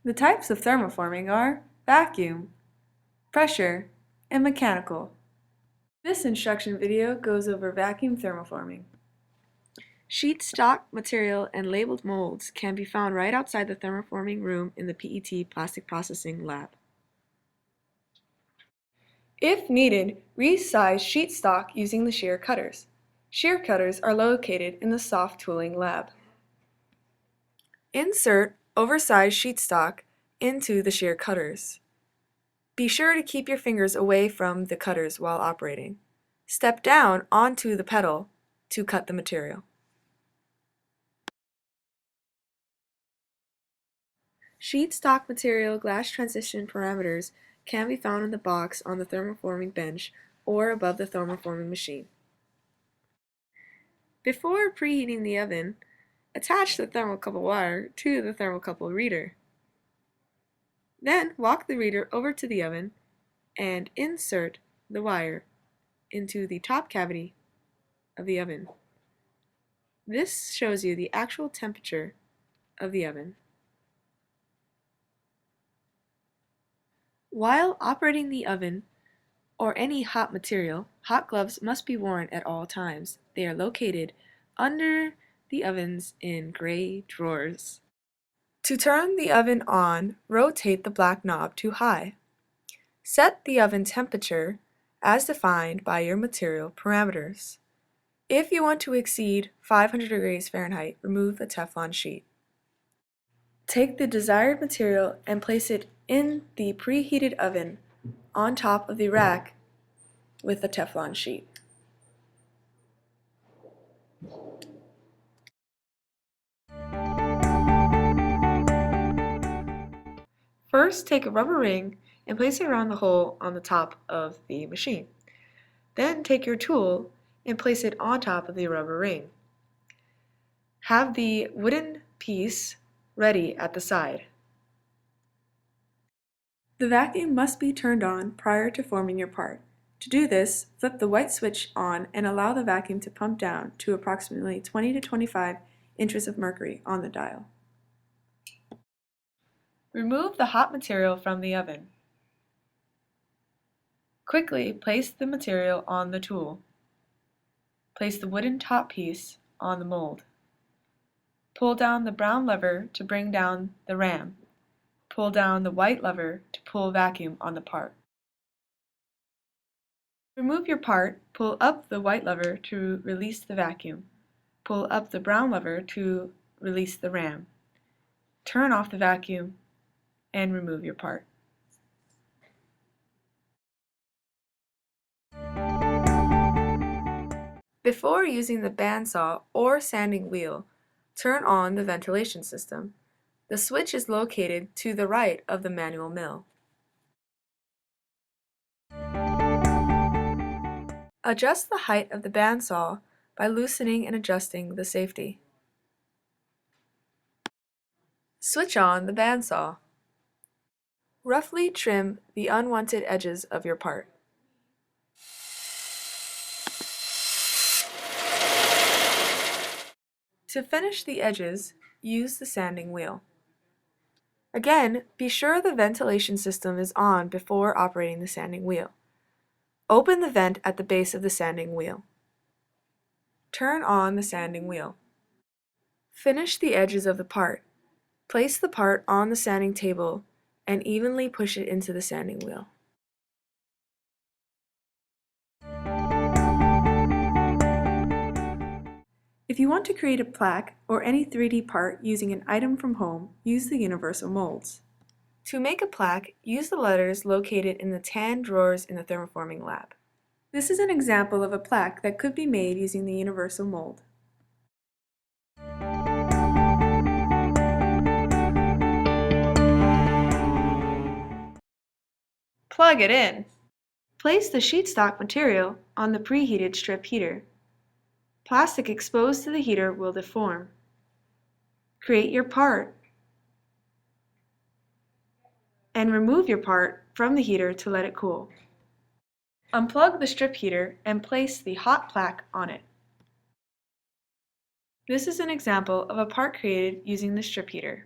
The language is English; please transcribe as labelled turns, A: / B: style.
A: The types of thermoforming are vacuum, pressure, and mechanical. This instruction video goes over vacuum thermoforming. Sheet stock material and labeled molds can be found right outside the thermoforming room in the PET plastic processing lab. If needed, resize sheet stock using the shear cutters. Shear cutters are located in the soft tooling lab. Insert oversized sheet stock into the shear cutters. Be sure to keep your fingers away from the cutters while operating. Step down onto the pedal to cut the material. Sheet stock material glass transition parameters can be found in the box on the thermoforming bench or above the thermoforming machine. Before preheating the oven, attach the thermocouple wire to the thermocouple reader. Then walk the reader over to the oven and insert the wire into the top cavity of the oven. This shows you the actual temperature of the oven. While operating the oven or any hot material, hot gloves must be worn at all times. They are located under the ovens in gray drawers. To turn the oven on, rotate the black knob to high. Set the oven temperature as defined by your material parameters. If you want to exceed 500 degrees Fahrenheit, remove the Teflon sheet. Take the desired material and place it in the preheated oven on top of the rack with the Teflon sheet. First, take a rubber ring and place it around the hole on the top of the machine. Then take your tool and place it on top of the rubber ring. Have the wooden piece ready at the side. The vacuum must be turned on prior to forming your part. To do this, flip the white switch on and allow the vacuum to pump down to approximately 20 to 25 inches of mercury on the dial. Remove the hot material from the oven. Quickly place the material on the tool. Place the wooden top piece on the mold. Pull down the brown lever to bring down the ram. Pull down the white lever to pull vacuum on the part. Remove your part, pull up the white lever to release the vacuum. Pull up the brown lever to release the ram. Turn off the vacuum and remove your part. Before using the bandsaw or sanding wheel, turn on the ventilation system. The switch is located to the right of the manual mill. Adjust the height of the bandsaw by loosening and adjusting the safety. Switch on the bandsaw. Roughly trim the unwanted edges of your part. To finish the edges, use the sanding wheel. Again, be sure the ventilation system is on before operating the sanding wheel. Open the vent at the base of the sanding wheel. Turn on the sanding wheel. Finish the edges of the part. Place the part on the sanding table and evenly push it into the sanding wheel. If you want to create a plaque or any 3D part using an item from home, use the universal molds. To make a plaque, use the letters located in the tan drawers in the thermoforming lab. This is an example of a plaque that could be made using the universal mold. Plug it in. Place the sheet stock material on the preheated strip heater. Plastic exposed to the heater will deform. Create your part and remove your part from the heater to let it cool. Unplug the strip heater and place the hot plaque on it. This is an example of a part created using the strip heater.